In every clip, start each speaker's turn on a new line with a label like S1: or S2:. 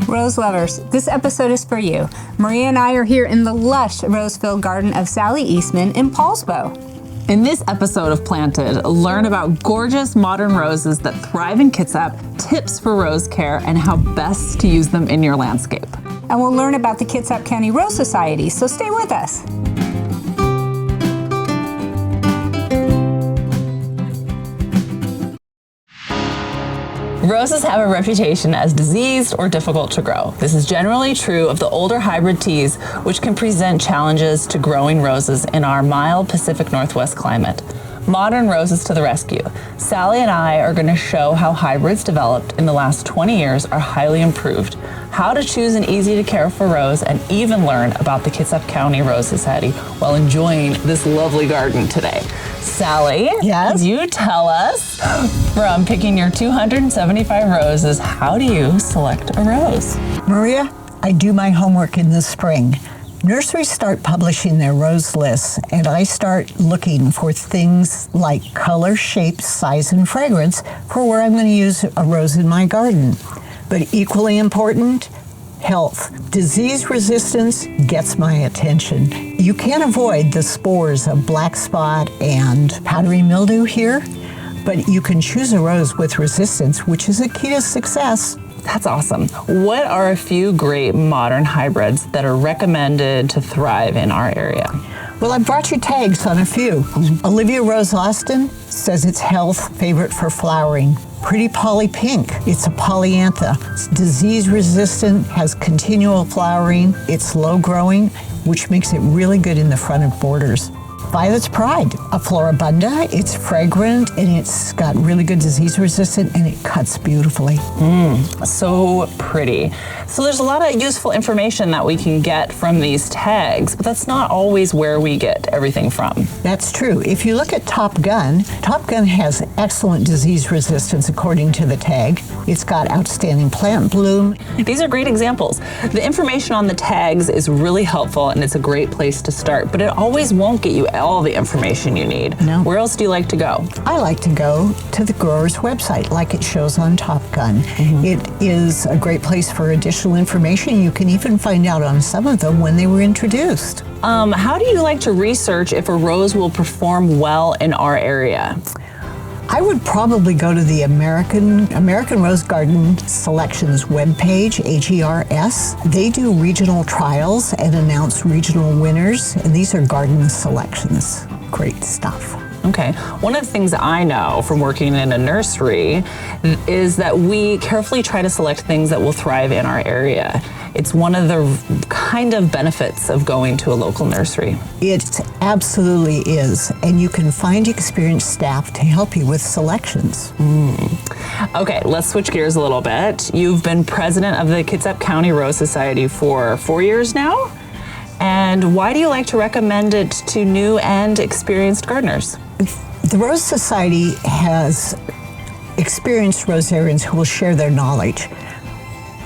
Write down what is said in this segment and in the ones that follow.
S1: Rose lovers, this episode is for you. Maria and I are here in the lush rose-filled garden of Sally Eastman in Poulsbo.
S2: In this episode of Planted, learn about gorgeous modern roses that thrive in Kitsap, tips for rose care, and how best to use them in your landscape.
S1: And we'll learn about the Kitsap County Rose Society, so stay with us.
S2: Roses have a reputation as diseased or difficult to grow. This is generally true of the older hybrid teas, which can present challenges to growing roses in our mild Pacific Northwest climate. Modern roses to the rescue. Sally and I are going to show how hybrids developed in the last 20 years are highly improved, how to choose an easy to care for rose, and even learn about the Kitsap County Rose Society while enjoying this lovely garden today. Sally,
S3: yes?
S2: You tell us, from picking your 275 roses, how do you select a rose?
S3: Maria, I do my homework in the spring. Nurseries start publishing their rose lists, and I start looking for things like color, shape, size, and fragrance for where I'm going to use a rose in my garden. But equally important, health. Disease resistance gets my attention. You can't avoid the spores of black spot and powdery mildew here, but you can choose a rose with resistance, which is a key to success.
S2: That's awesome. What are a few great modern hybrids that are recommended to thrive in our area?
S3: Well, I brought you tags on a few. Olivia Rose Austin says it's health favorite for flowering. Pretty Polly Pink, it's a polyantha. It's disease resistant, has continual flowering, it's low growing, which makes it really good in the front of borders. Violet's Pride, a floribunda, it's fragrant and it's got really good disease resistant and it cuts beautifully.
S2: So pretty. So there's a lot of useful information that we can get from these tags, but that's not always where we get everything from.
S3: That's true. If you look at Top Gun has excellent disease resistance according to the tag. It's got outstanding plant bloom.
S2: These are great examples. The information on the tags is really helpful and it's a great place to start, but it always won't get you all the information you need.
S3: No.
S2: Where else do you like to go?
S3: I like to go to the grower's website like it shows on Top Gun. It is a great place for additional information. You can even find out on some of them when they were introduced.
S2: How do you like to research if a rose will perform well in our area?
S3: I would probably go to the American Rose Garden Selections webpage, AGRS. They do regional trials and announce regional winners, and these are garden selections. Great stuff.
S2: Okay. One of the things I know from working in a nursery is that we carefully try to select things that will thrive in our area. It's one of the kind of benefits of going to a local nursery.
S3: It absolutely is, and you can find experienced staff to help you with selections.
S2: Okay, let's switch gears a little bit. You've been president of the Kitsap County Rose Society for 4 years now. And why do you like to recommend it to new and experienced gardeners?
S3: The Rose Society has experienced rosarians who will share their knowledge.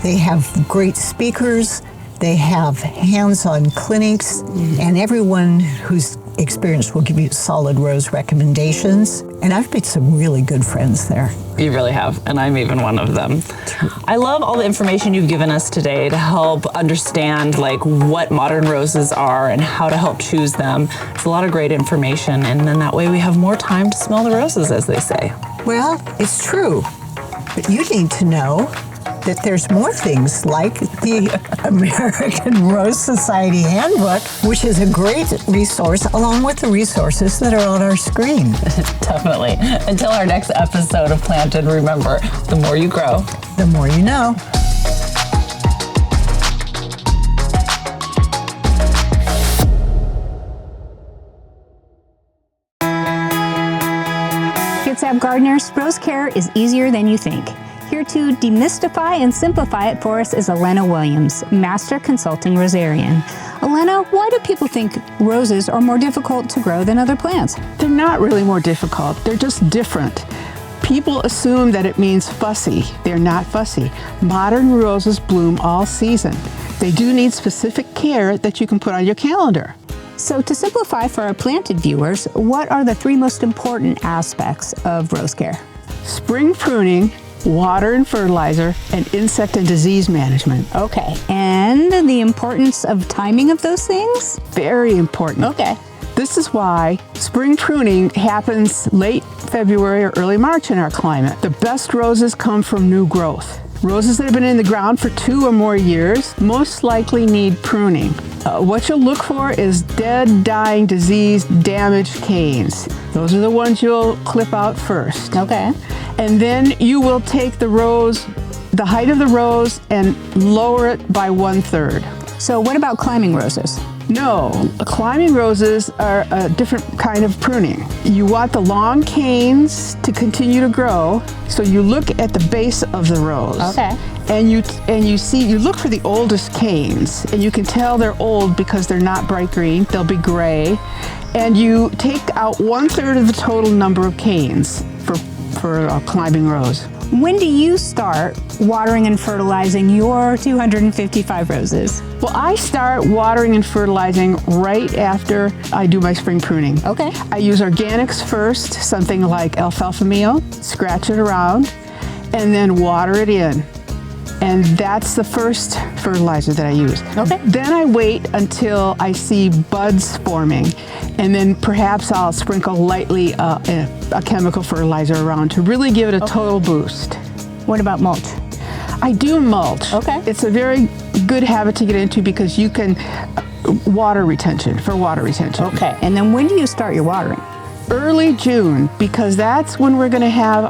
S3: They have great speakers, they have hands-on clinics, and everyone who's experienced will give you solid rose recommendations. And I've made some really good friends there.
S2: You really have, and I'm even one of them. I love all the information you've given us today to help understand what modern roses are and how to help choose them. It's a lot of great information, and then that way we have more time to smell the roses, as they say.
S3: Well, it's true, but you need to know that there's more things like the American Rose Society Handbook, which is a great resource along with the resources that are on our screen.
S2: Definitely. Until our next episode of Planted, remember, the more you grow,
S3: the more you know.
S1: Kitsap gardeners, rose care is easier than you think. Here to demystify and simplify it for us is Elena Williams, Master Consulting Rosarian. Elena, why do people think roses are more difficult to grow than other plants?
S4: They're not really more difficult, they're just different. People assume that it means fussy. They're not fussy. Modern roses bloom all season. They do need specific care that you can put on your calendar.
S1: So to simplify for our Planted viewers, what are the 3 most important aspects of rose care?
S4: Spring pruning, water and fertilizer, and insect and disease management.
S1: Okay. And the importance of timing of those things?
S4: Very important.
S1: Okay.
S4: This is why spring pruning happens late February or early March in our climate. The best roses come from new growth. Roses that have been in the ground for 2 or more years most likely need pruning. What you'll look for is dead, dying, diseased, damaged canes. Those are the ones you'll clip out first.
S1: Okay.
S4: And then you will take the rose, the height of the rose, and lower it by 1/3.
S1: So what about climbing roses?
S4: No, climbing roses are a different kind of pruning. You want the long canes to continue to grow, so you look at the base of the rose.
S1: Okay.
S4: And you look for the oldest canes, and you can tell they're old because they're not bright green, they'll be gray. And you take out 1/3 of the total number of canes for a climbing rose.
S1: When do you start watering and fertilizing your 255 roses?
S4: Well, I start watering and fertilizing right after I do my spring pruning.
S1: Okay.
S4: I use organics first, something like alfalfa meal, scratch it around, and then water it in. And that's the first fertilizer that I use.
S1: Okay.
S4: Then I wait until I see buds forming, and then perhaps I'll sprinkle lightly a chemical fertilizer around to really give it a total boost.
S1: What about mulch?
S4: I do mulch.
S1: Okay.
S4: It's a very good habit to get into because you can water retention.
S1: Okay. And then when do you start your watering?
S4: Early June, because that's when we're going to have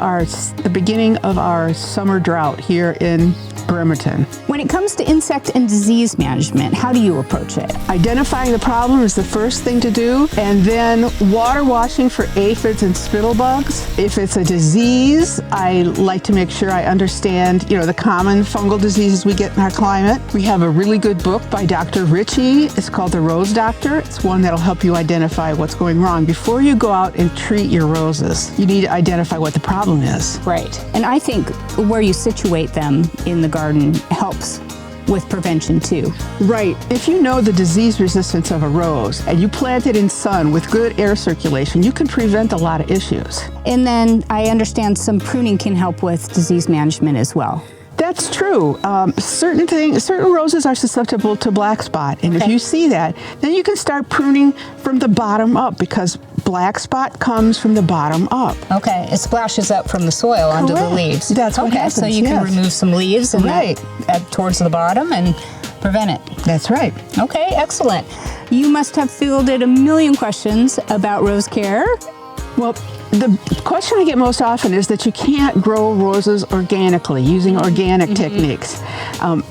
S4: the beginning of our summer drought here in Bremerton.
S1: When it comes to insect and disease management, how do you approach it?
S4: Identifying the problem is the first thing to do, and then water washing for aphids and spittlebugs. If it's a disease, I like to make sure I understand, the common fungal diseases we get in our climate. We have a really good book by Dr. Ritchie. It's called The Rose Doctor. It's one that'll help you identify what's going wrong. Before you go out and treat your roses, you need to identify what the problem is.
S1: Right. And I think where you situate them in the garden helps with prevention too.
S4: Right. If you know the disease resistance of a rose and you plant it in sun with good air circulation, you can prevent a lot of issues.
S1: And then I understand some pruning can help with disease management as well.
S4: That's true. Certain roses are susceptible to black spot, and if you see that, then you can start pruning from the bottom up because black spot comes from the bottom up.
S1: Okay, it splashes up from the soil onto the leaves.
S4: That's what happens.
S1: So you can remove some leaves and towards the bottom and prevent it.
S4: That's right.
S1: Okay, excellent. You must have fielded a million questions about rose care.
S4: Well, the question I get most often is that you can't grow roses organically using organic techniques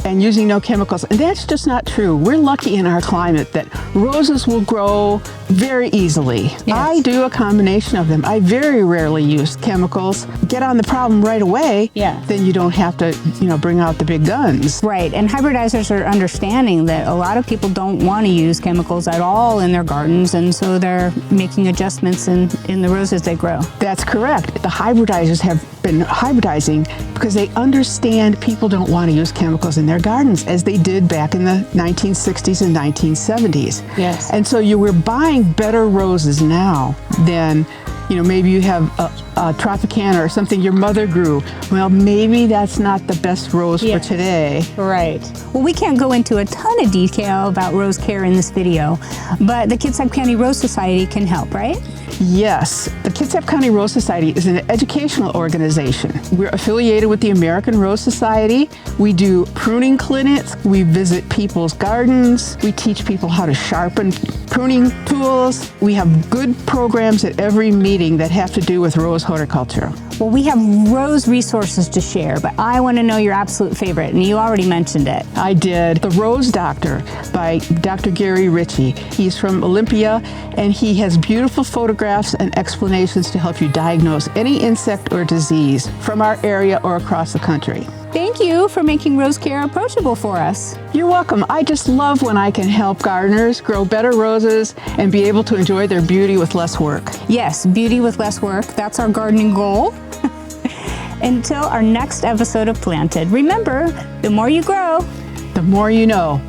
S4: and using no chemicals. And that's just not true. We're lucky in our climate that roses will grow very easily.
S1: Yes.
S4: I do a combination of them. I very rarely use chemicals. Get on the problem right away, then you don't have to, bring out the big guns.
S1: Right, and hybridizers are understanding that a lot of people don't want to use chemicals at all in their gardens, and so they're making adjustments in the roses they grow.
S4: That's correct. The hybridizers have been hybridizing because they understand people don't want to use chemicals in their gardens as they did back in the 1960s and 1970s.
S1: Yes.
S4: And so we're buying better roses now than, maybe you have a Tropicana or something your mother grew. Well, maybe that's not the best rose for today.
S1: Right. Well, we can't go into a ton of detail about rose care in this video, but the Kitsap County Rose Society can help, right?
S4: Yes, the Kitsap County Rose Society is an educational organization. We're affiliated with the American Rose Society. We do pruning clinics. We visit people's gardens. We teach people how to sharpen pruning tools. We have good programs at every meeting that have to do with rose horticulture.
S1: Well, we have rose resources to share, but I want to know your absolute favorite, and you already mentioned it.
S4: I did. The Rose Doctor by Dr. Gary Ritchie. He's from Olympia, and he has beautiful photographs and explanations to help you diagnose any insect or disease from our area or across the country.
S1: Thank you for making rose care approachable for us.
S4: You're welcome. I just love when I can help gardeners grow better roses and be able to enjoy their beauty with less work.
S1: Yes, beauty with less work. That's our gardening goal. Until our next episode of Planted, remember, the more you grow,
S4: the more you know.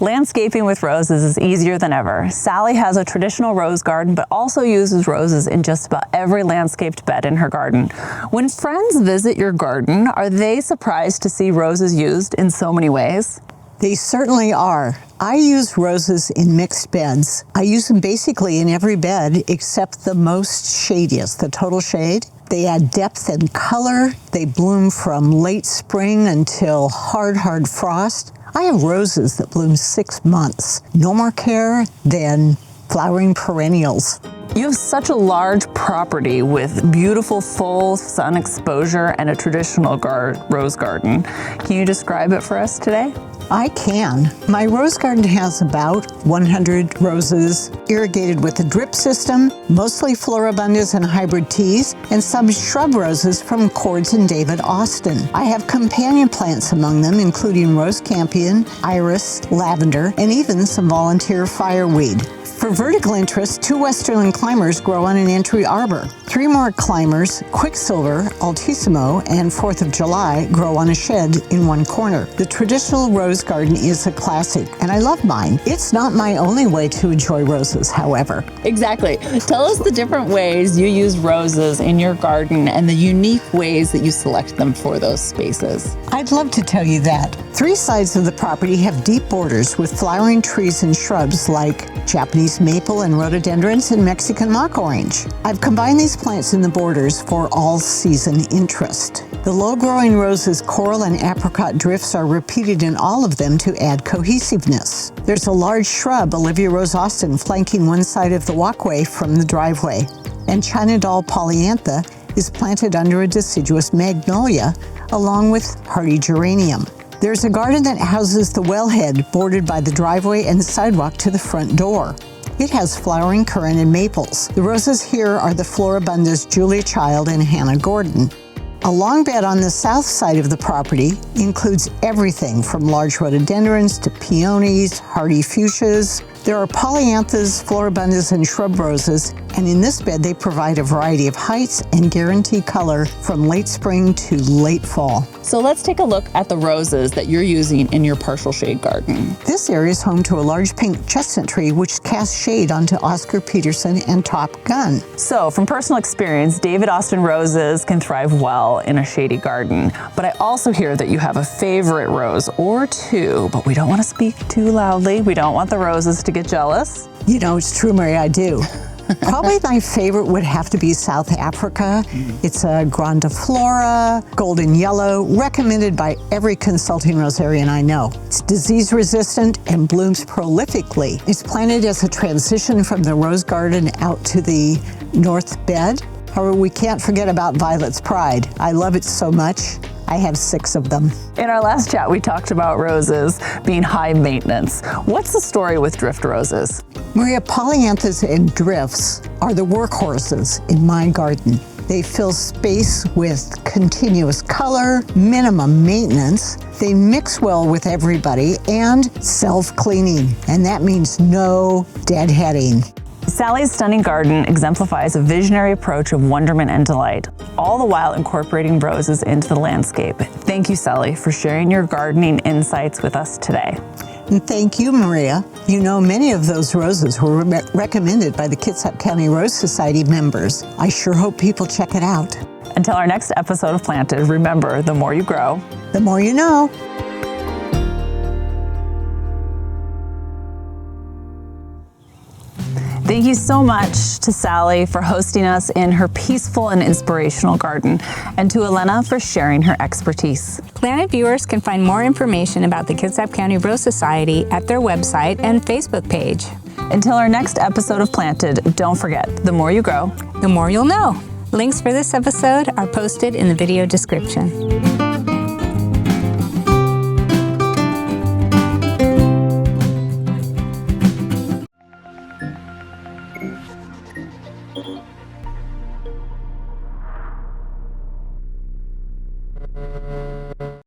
S2: Landscaping with roses is easier than ever. Sally has a traditional rose garden, but also uses roses in just about every landscaped bed in her garden. When friends visit your garden, are they surprised to see roses used in so many ways?
S3: They certainly are. I use roses in mixed beds. I use them basically in every bed except the most shadiest, the total shade. They add depth and color. They bloom from late spring until hard frost. I have roses that bloom 6 months. No more care than flowering perennials.
S2: You have such a large property with beautiful full sun exposure and a traditional rose garden. Can you describe it for us today?
S3: I can. My rose garden has about 100 roses, irrigated with a drip system, mostly floribundas and hybrid teas, and some shrub roses from Cords and David Austin. I have companion plants among them, including rose campion, iris, lavender, and even some volunteer fireweed. For vertical interest, 2 westerland climbers grow on an entry arbor. 3 more climbers, Quicksilver, Altissimo, and 4th of July, grow on a shed in one corner. The traditional rose garden is a classic, and I love mine. It's not my only way to enjoy roses, however.
S2: Exactly. Tell us the different ways you use roses in your garden and the unique ways that you select them for those spaces.
S3: I'd love to tell you that. 3 sides of the property have deep borders with flowering trees and shrubs like Japanese maple and rhododendrons and Mexican mock orange. I've combined these plants in the borders for all-season interest. The low-growing roses, coral, and apricot drifts are repeated in all of them to add cohesiveness. There's a large shrub, Olivia Rose Austin, flanking one side of the walkway from the driveway. And China Doll Polyantha is planted under a deciduous magnolia, along with hardy geranium. There's a garden that houses the wellhead, bordered by the driveway and the sidewalk to the front door. It has flowering currant and maples. The roses here are the floribundas Julia Child and Hannah Gordon. A long bed on the south side of the property includes everything from large rhododendrons to peonies, hardy fuchsias. There are polyanthas, floribundas, and shrub roses, and in this bed they provide a variety of heights and guarantee color from late spring to late fall.
S2: So let's take a look at the roses that you're using in your partial shade garden.
S3: This area is home to a large pink chestnut tree which casts shade onto Oscar Peterson and Top Gun.
S2: So from personal experience, David Austin roses can thrive well in a shady garden. But I also hear that you have a favorite rose or 2, but we don't want to speak too loudly. We don't want the roses to get jealous.
S3: You know, it's true, Mary, I do. Probably my favorite would have to be South Africa. It's a grandiflora, golden yellow, recommended by every consulting rosarian I know. It's disease resistant and blooms prolifically. It's planted as a transition from the rose garden out to the north bed. However, we can't forget about Violet's Pride. I love it so much. I have 6 of them.
S2: In our last chat, we talked about roses being high maintenance. What's the story with drift roses?
S3: Maria, polyanthas and drifts are the workhorses in my garden. They fill space with continuous color, minimum maintenance. They mix well with everybody and self-cleaning. And that means no deadheading.
S2: Sally's stunning garden exemplifies a visionary approach of wonderment and delight, all the while incorporating roses into the landscape. Thank you, Sally, for sharing your gardening insights with us today.
S3: And thank you, Maria. You know, many of those roses were recommended by the Kitsap County Rose Society members. I sure hope people check it out.
S2: Until our next episode of Planted, remember, the more you grow,
S3: the more you know.
S2: Thank you so much to Sally for hosting us in her peaceful and inspirational garden, and to Elena for sharing her expertise.
S1: Planet viewers can find more information about the Kitsap County Rose Society at their website and Facebook page.
S2: Until our next episode of Planted, don't forget, the more you grow,
S1: the more you'll know. Links for this episode are posted in the video description.